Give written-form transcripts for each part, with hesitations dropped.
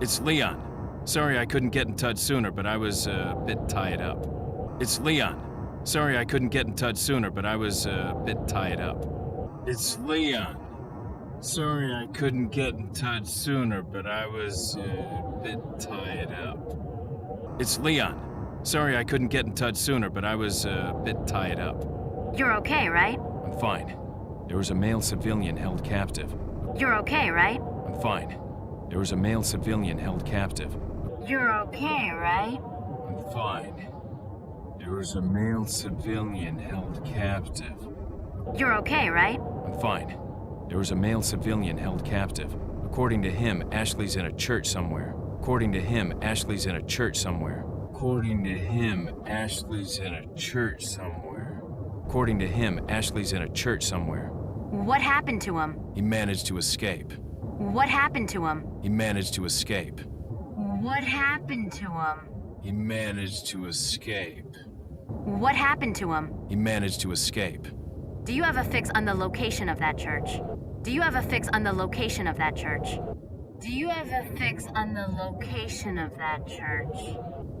It's Leon. Sorry I couldn't get in touch sooner, but I was a bit tied up. It's Leon. Sorry I couldn't get in touch sooner, but I was a bit tied up. It's Leon. Sorry I couldn't get in touch sooner, but I was a bit tied up. It's Leon. Sorry I couldn't get in touch sooner, but I was a bit tied up. You're okay, right? I'm fine. There was a male civilian held captive. You're okay, right? I'm fine. There was a male civilian held captive. You're okay, right? I'm fine. There was a male civilian held captive. You're okay, right? I'm fine. There was a male civilian held captive. According to him, Ashley's in a church somewhere. According to him, Ashley's in a church somewhere. According to him, Ashley's in a church somewhere. According to him, Ashley's in a church somewhere. What happened to him? He managed to escape. What happened to him? He managed to escape. What happened to him? He managed to escape. What happened to him? He managed to escape. Do you have a fix on the location of that church? Do you have a fix on the location of that church? Do you have a fix on the location of that church?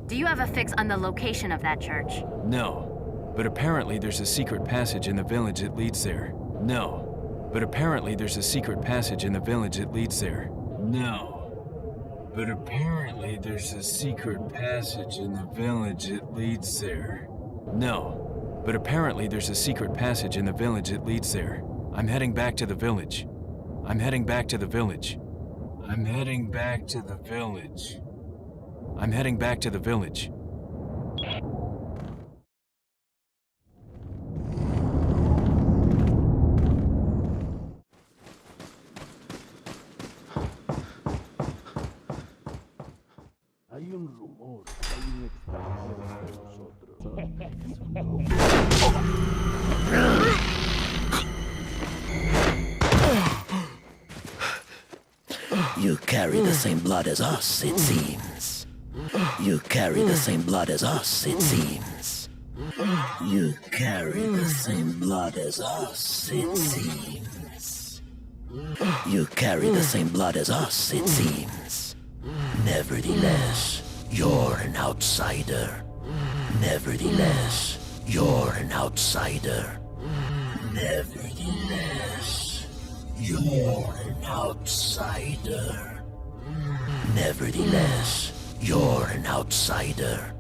Do you have a fix on the location of that church? No, but apparently there's a secret passage in the village that leads there. No, but apparently there's a secret passage in the village that leads there. No, but apparently there's a secret passage in the village that leads there. No, but apparently there's a secret passage in the village that leads there. I'm heading back to the village. I'm heading back to the village. I'm heading back to the village. I'm heading back to the village. Hay un rumor, hay un extranjero entre nosotros. You carry the same blood as us, it seems. You carry the same blood as us, it seems. You carry the same blood as us, it seems. You carry the same blood as us, it seems. Nevertheless, you're an outsider. Nevertheless, you're an outsider. Nevertheless, you're an outsider. Nevertheless, you're an outsider.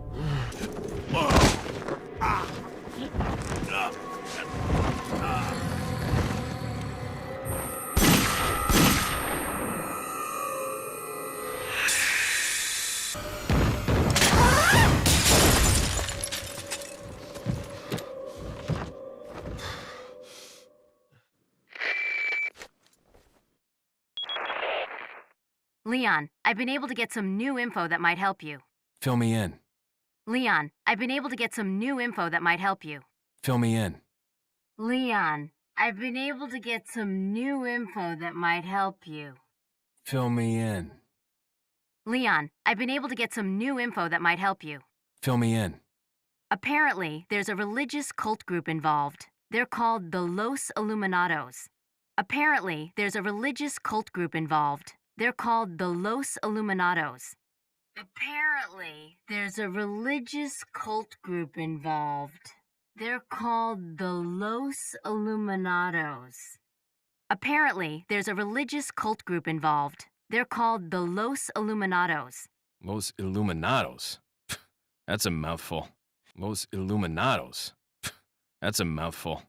Leon, I've been able to get some new info that might help you. Fill me in. Leon, I've been able to get some new info that might help you. Fill me in. Leon, I've been able to get some new info that might help you. Fill me in. Leon, I've been able to get some new info that might help you. Fill me in. Apparently, there's a religious cult group involved. They're called the Los Illuminados. Apparently, there's a religious cult group involved. They're called the Los Illuminados. Apparently, there's a religious cult group involved. They're called the Los Illuminados. Apparently, there's a religious cult group involved. They're called the Los Illuminados. Los Illuminados? That's a mouthful. Los Illuminados? That's a mouthful.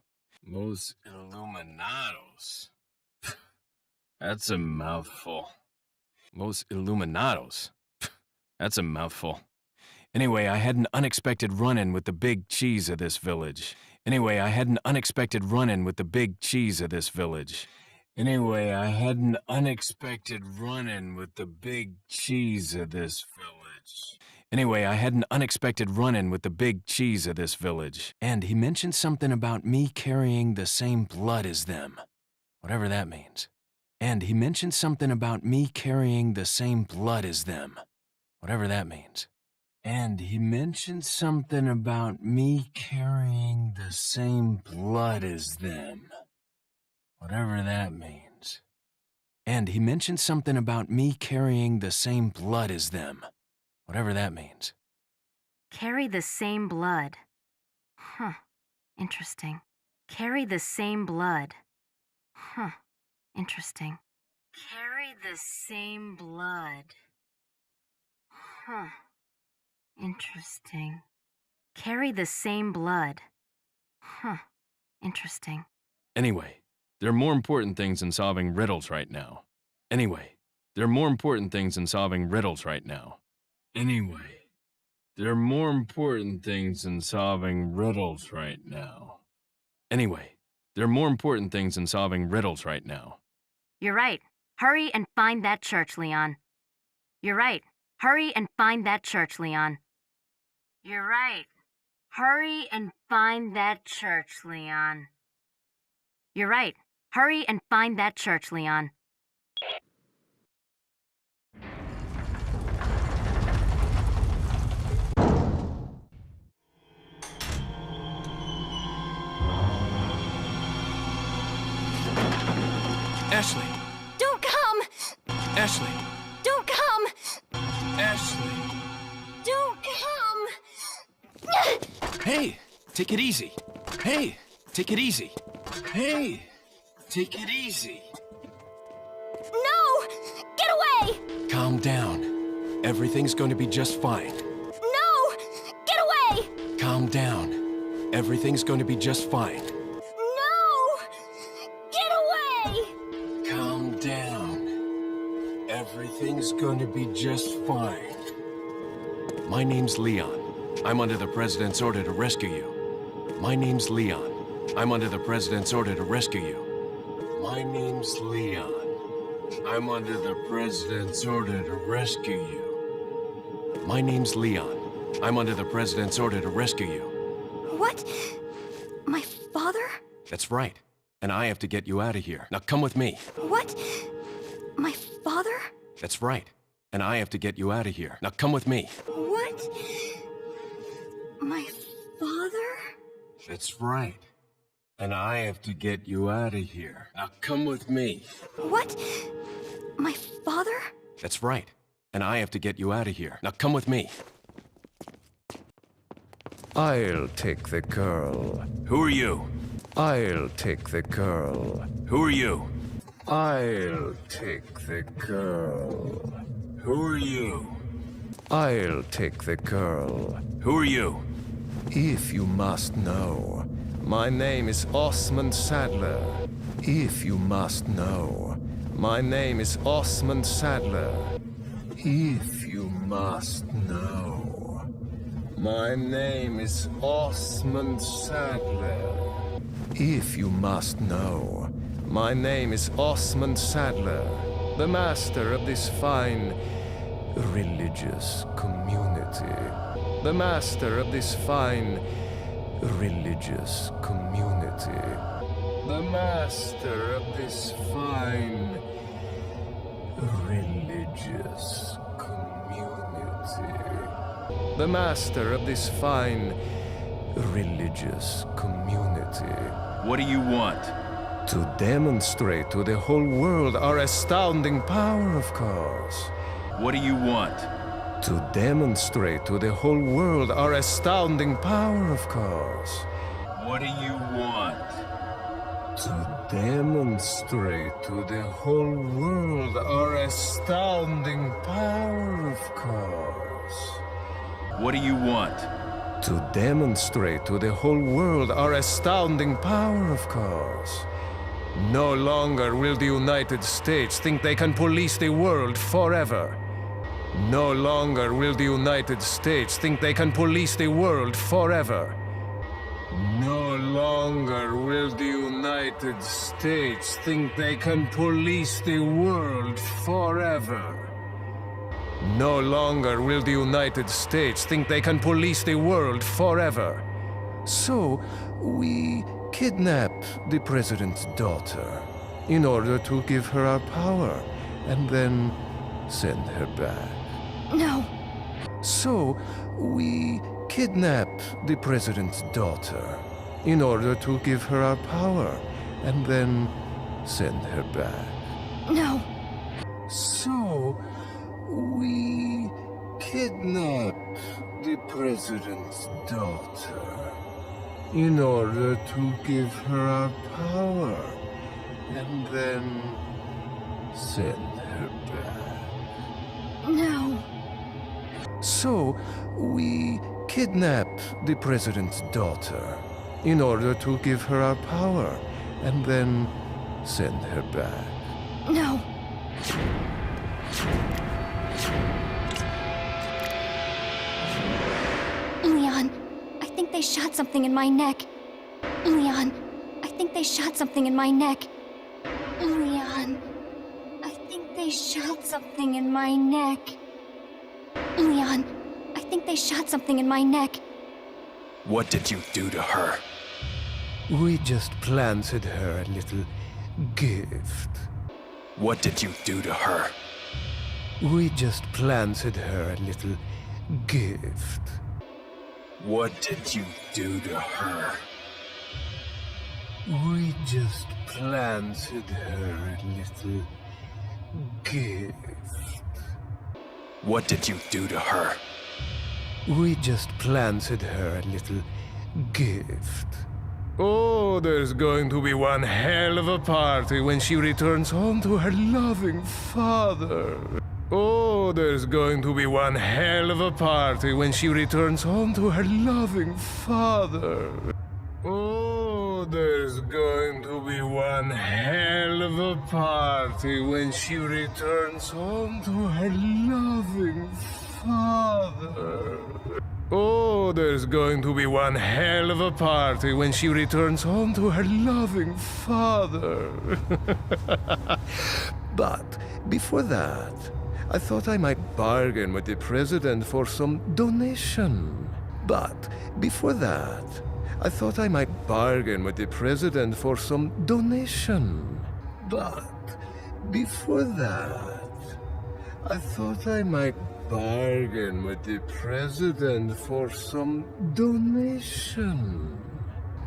Los Illuminados? That's a mouthful. Los Illuminados? That's a mouthful. Anyway, I had an unexpected run-in with the big cheese of this village. Anyway, I had an unexpected run-in with the big cheese of this village. Anyway, I had an unexpected run-in with the big cheese of this village. Anyway, I had an unexpected run-in with the big cheese of this village. And he mentioned something about me carrying the same blood as them. Whatever that means. And he mentioned something about me carrying the same blood as them. Whatever that means. And he mentioned something about me carrying the same blood as them. Whatever that means. And he mentioned something about me carrying the same blood as them. Whatever that means. Carry the same blood. Huh. Interesting. Carry the same blood. Huh. Interesting. Carry the same blood. Huh. Interesting. Carry the same blood. Huh. Interesting. Anyway, there are more important things than solving riddles right now. Anyway, there are more important things than solving riddles right now. Anyway, there are more important things than solving riddles right now. Anyway, there are more important things than solving riddles right now. You're right. Hurry and find that church, Leon. You're right. Hurry and find that church, Leon. You're right. Hurry and find that church, Leon. You're right. Hurry and find that church, Leon. Ashley! Don't come! Ashley! Don't come! Ashley! Don't come! Hey! Take it easy! Hey! Take it easy! Hey! Take it easy! No! Get away! Calm down. Everything's going to be just fine. No! Get away! Calm down. Everything's going to be just fine. No! Get away! Calm down. Everything's going to be just fine. My name's Leon. I'm under the President's order to rescue you. My name's Leon. I'm under the President's order to rescue you. My name's Leon. I'm under the President's order to rescue you. My name's Leon. I'm under the President's order to rescue you. What? My father? That's right. And I have to get you out of here. Now come with me. What? My father? That's right. And I have to get you out of here. Now come with me. What? My father? That's right. And I have to get you out of here. Now come with me. What? My father? That's right. And I have to get you out of here. Now come with me. I'll take the girl. Who are you? I'll take the girl. Who are you? I'll take the girl. Who are you? I'll take the girl. Who are you? If you must know, my name is Osmond Sadler. If you must know, my name is Osmond Sadler. If you must know, my name is Osmond Sadler. If you must know, my name is Osmond Sadler, the master of this fine religious community. The master of this fine religious community. The master of this fine religious community. The master of this fine religious community. What do you want? To demonstrate to the whole world our astounding power, of course. What do you want? To demonstrate to the whole world our astounding power, of course. What do you want? To demonstrate to the whole world our astounding power, of course. What do you want? To demonstrate to the whole world our astounding power, of course. No longer will the United States think they can police the world forever. No longer will the United States think they can police the world forever. No longer will the United States think they can police the world forever. No longer will the United States think they can police the world forever. So, we kidnapped the president's daughter in order to give her our power and then send her back. No. So, we kidnapped the president's daughter in order to give her our power and then send her back. No. So, we kidnap the president's daughter in order to give her our power and then send her back. No. So, we kidnap the president's daughter in order to give her our power and then send her back. No. Leon, I think they shot something in my neck. Leon, I think they shot something in my neck. Leon, I think they shot something in my neck. Leon, I think they shot something in my neck. What did you do to her? We just planted her a little gift. What did you do to her? We just planted her a little gift. What did you do to her? We just planted her a little gift. What did you do to her? We just planted her a little gift. Oh, there's going to be one hell of a party when she returns home to her loving father. Oh, there's going to be one hell of a party when she returns home to her loving father. Oh, there's going to be one hell of a party when she returns home to her loving father. Oh, there's going to be one hell of a party when she returns home to her loving father. But before that, I thought I might bargain with the president for some donation. But before that, I thought I might bargain with the president for some donation. But before that, I thought I might bargain with the president for some donation.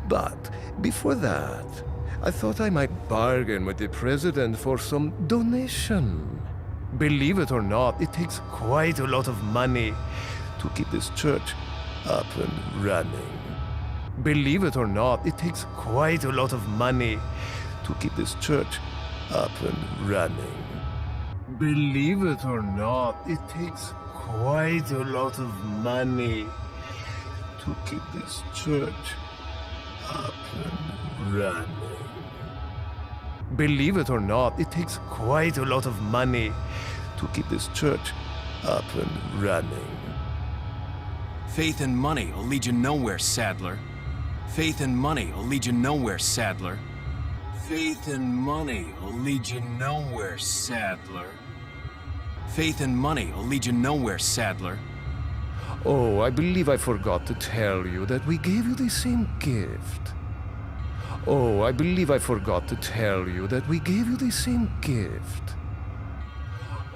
But before that, I thought I might bargain with the president for some donation. Believe it or not, it takes quite a lot of money to keep this church up and running. Believe it or not, it takes quite a lot of money to keep this church up and running. Believe it or not, it takes quite a lot of money to keep this church up and running. Believe it or not, it takes quite a lot of money to keep this church up and running. Faith and money will lead you nowhere, Sadler. Faith and money will lead you nowhere, Sadler. Faith and money will lead you nowhere, Sadler. Faith and money will lead you nowhere, Sadler. Oh, I believe I forgot to tell you that we gave you the same gift. Oh, I believe I forgot to tell you that we gave you the same gift.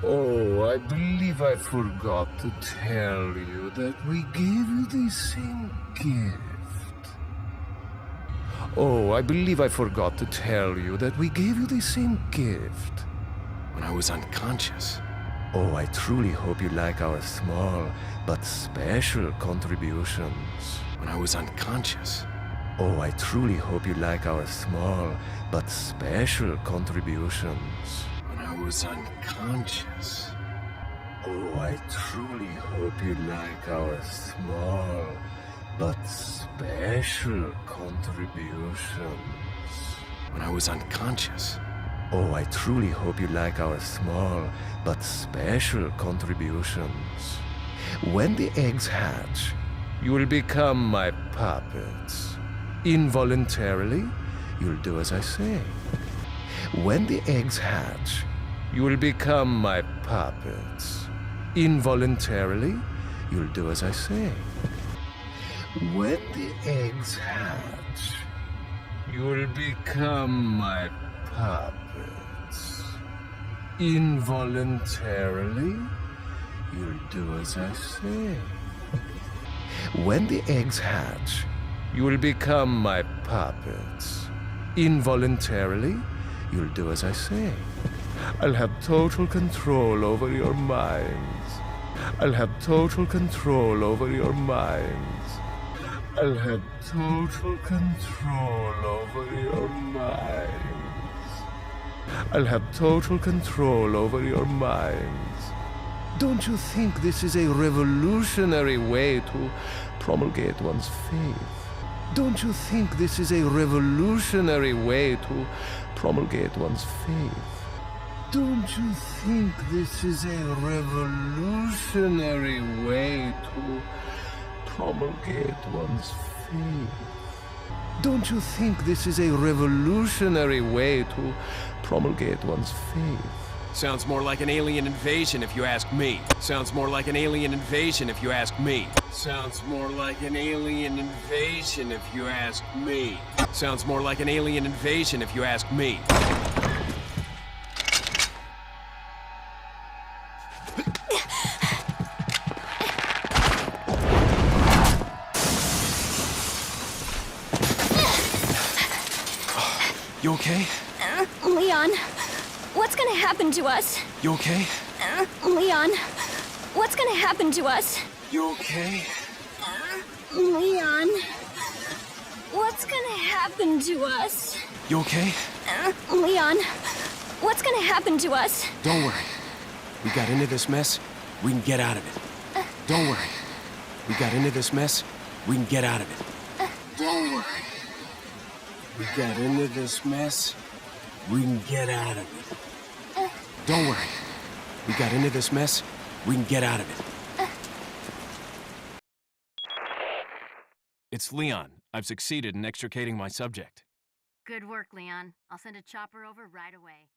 Oh, I believe I forgot to tell you that we gave you the same gift. Oh, I believe I forgot to tell you that we gave you the same gift. When I was unconscious. Oh, I truly hope you like our small but special contributions. When I was unconscious. Oh, I truly hope you like our small but special contributions. When I was unconscious. Oh, I truly hope you like our small but special contributions. When I was unconscious. Oh, I truly hope you like our small but special contributions. When the eggs hatch, you will become my puppets. Involuntarily, you'll do as I say. When the eggs hatch, you will become my puppets. Involuntarily, you'll do as I say. When the eggs hatch, you will become my puppets. Involuntarily, you'll do as I say. When the eggs hatch, you will become my puppets. Involuntarily, you'll do as I say. I'll have total control over your minds. I'll have total control over your minds. I'll have total control over your minds. I'll have total control over your minds. Don't you think this is a revolutionary way to promulgate one's faith? Don't you think this is a revolutionary way to promulgate one's faith? Don't you think this is a revolutionary way to promulgate one's faith? Don't you think this is a revolutionary way to promulgate one's faith? Sounds more like an alien invasion if you ask me. Sounds more like an alien invasion if you ask me. Sounds more like an alien invasion if you ask me. Sounds more like an alien invasion if you ask me. You okay? Leon, what's gonna happen to us? You okay? Leon, what's gonna happen to us? You okay? Leon, what's gonna happen to us? You okay? Leon, what's gonna happen to us? Don't worry. We got into this mess. We can get out of it. Don't worry. We got into this mess. We can get out of it. Don't worry. We got into this mess. We can get out of it. Don't worry. We got into this mess. We can get out of it. It's Leon. I've succeeded in extricating my subject. Good work, Leon. I'll send a chopper over right away.